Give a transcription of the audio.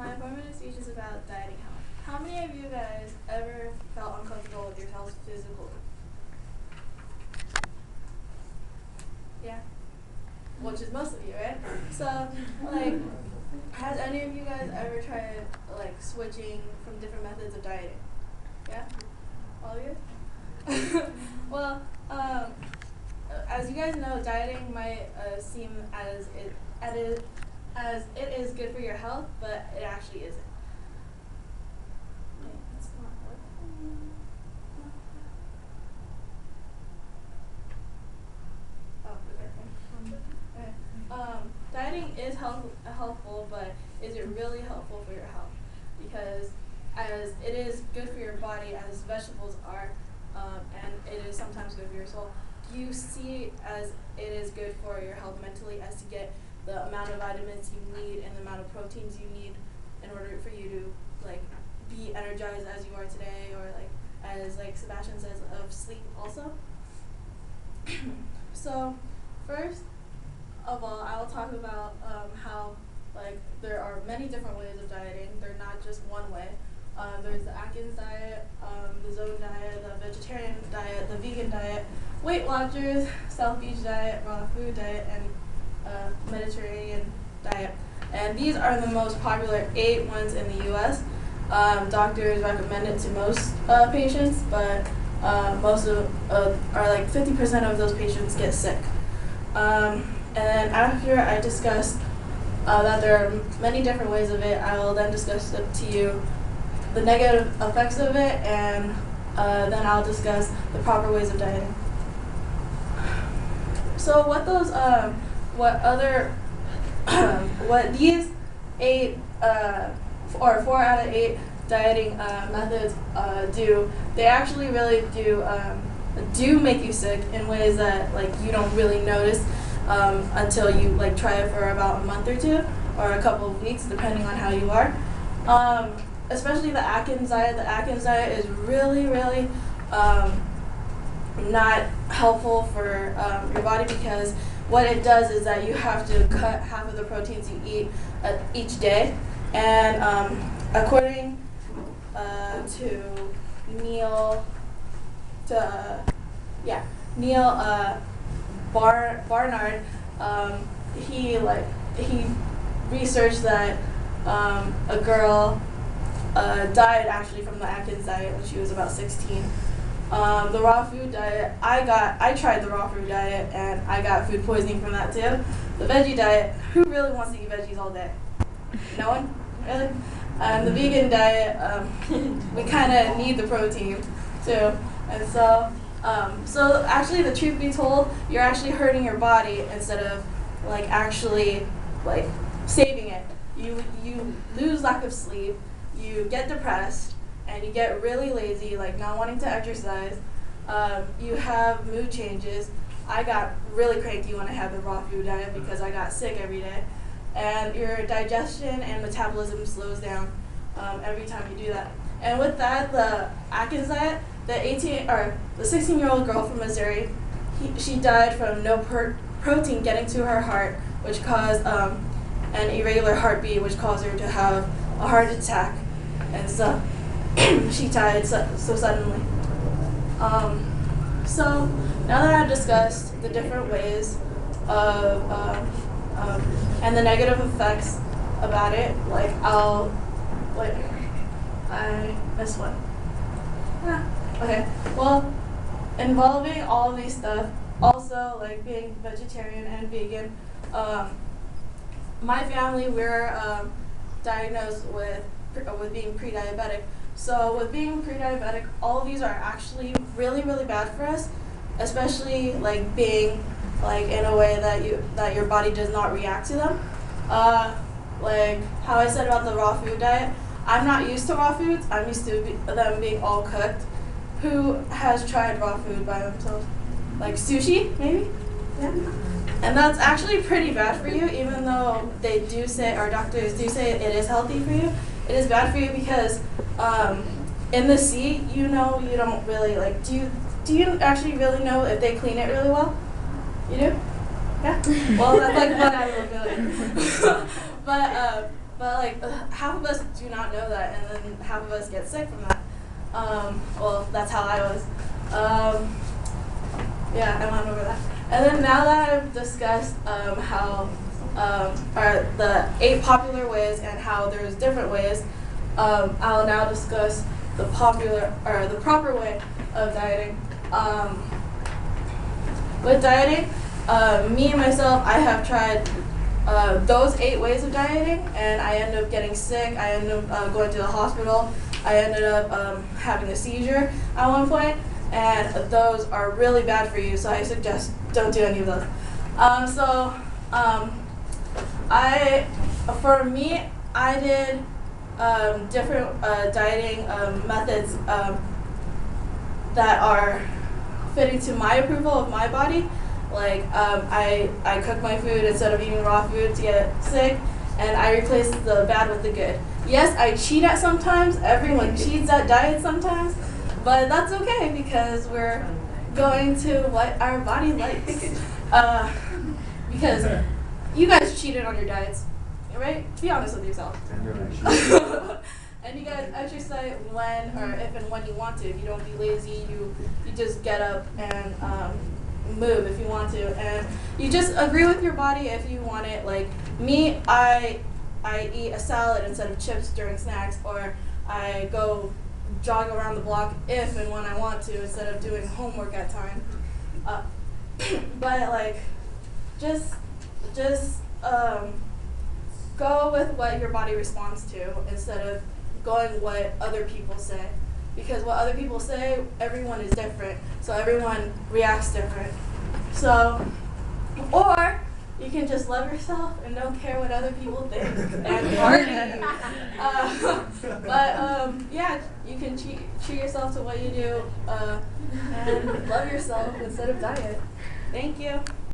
My informative speech is about dieting health. How many of you guys ever felt uncomfortable with your health physically? Yeah? Which is most of you, right? So, like, has any of you guys ever tried, like, switching from different methods of dieting? Yeah? All of you? Well, as you guys know, dieting might seem as it is good for your health, but it actually isn't. Wait, that's not working. Oh, okay. Dieting is helpful, but is it really helpful for your health? Because as it is good for your body, as vegetables are, and it is sometimes good for your soul, do you see as it is good for your health mentally as to get the amount of vitamins you need and the amount of proteins you need in order for you to like be energized as you are today, or like as like Sebastian says, of sleep also? So first of all, I will talk about how like there are many different ways of dieting. They're not just one way. There's the Atkins diet, the Zone diet, the vegetarian diet, the vegan diet, Weight Watchers, South Beach diet, raw food diet, and Mediterranean diet. And these are the most popular 8 ones in the U.S. Doctors recommend it to most patients, but most of are like 50% of those patients get sick. And then after I discuss that there are many different ways of it, I will then discuss to you the negative effects of it, and then I'll discuss the proper ways of dieting. So what those, what these 8 or 4 out of 8 dieting methods do, they actually really do make you sick in ways that like you don't really notice until you like try it for about a month or 2 or a couple of weeks, depending on how you are. Especially the Atkins diet. The Atkins diet is really, really not helpful for your body, because what it does is that you have to cut half of the proteins you eat each day. And according to Neil Barnard, he researched that a girl died actually from the Atkins diet when she was about 16. The raw food diet, I tried the raw food diet and I got food poisoning from that too. The veggie diet, who really wants to eat veggies all day? No one? Really? The vegan diet, we kind of need the protein too. And so actually, the truth be told, you're actually hurting your body instead of like actually like saving it. You lose lack of sleep, you get depressed, and you get really lazy, like not wanting to exercise. You have mood changes. I got really cranky when I had the raw food diet because I got sick every day. And your digestion and metabolism slows down every time you do that. And with that, the Atkins diet, the 16-year-old girl from Missouri, she died from no protein getting to her heart, which caused an irregular heartbeat, which caused her to have a heart attack. And so she died so suddenly. So now that I've discussed the different ways of and the negative effects about it, like I missed one. Okay. Well, involving all of these stuff, also like being vegetarian and vegan, my family, we're diagnosed with being pre-diabetic. So with being pre-diabetic, all of these are actually really, really bad for us, especially like being like in a way that your body does not react to them. Like how I said about the raw food diet, I'm not used to raw foods. I'm used to them being all cooked. Who has tried raw food by themselves? Like sushi, maybe? Yeah. And that's actually pretty bad for you, even though they do say, our doctors do say it is healthy for you. It is bad for you because in the sea, you don't really like, do you actually really know if they clean it really well? You do? Yeah? Well, that's like 1 out of a million. But like half of us do not know that, and then half of us get sick from that. Well, that's how I was. Yeah, I went over that. And then now that I've discussed how are the 8 popular ways and how there's different ways, I'll now discuss the proper way of dieting. With dieting, me and myself, I have tried those 8 ways of dieting, and I ended up getting sick. I ended up going to the hospital. I ended up having a seizure at one point, and those are really bad for you, so I suggest don't do any of those. For me, I did different dieting methods that are fitting to my approval of my body. Like I cook my food instead of eating raw food to get sick, and I replace the bad with the good. Yes, I cheat at sometimes. Everyone cheats at diet sometimes, but that's okay because we're going to what our body likes. Because you guys cheated on your diets, right? Be honest with yourself. And you guys exercise when or if and when you want to. You don't be lazy. You just get up and move if you want to, and you just agree with your body if you want it. Like me, I eat a salad instead of chips during snacks, or I go jog around the block if and when I want to instead of doing homework at time. But like, just go with what your body responds to instead of going what other people say. Because what other people say, everyone is different, so everyone reacts different. So, or you can just love yourself and don't care what other people think and party. Yeah, you can treat yourself to what you do and love yourself instead of diet. Thank you.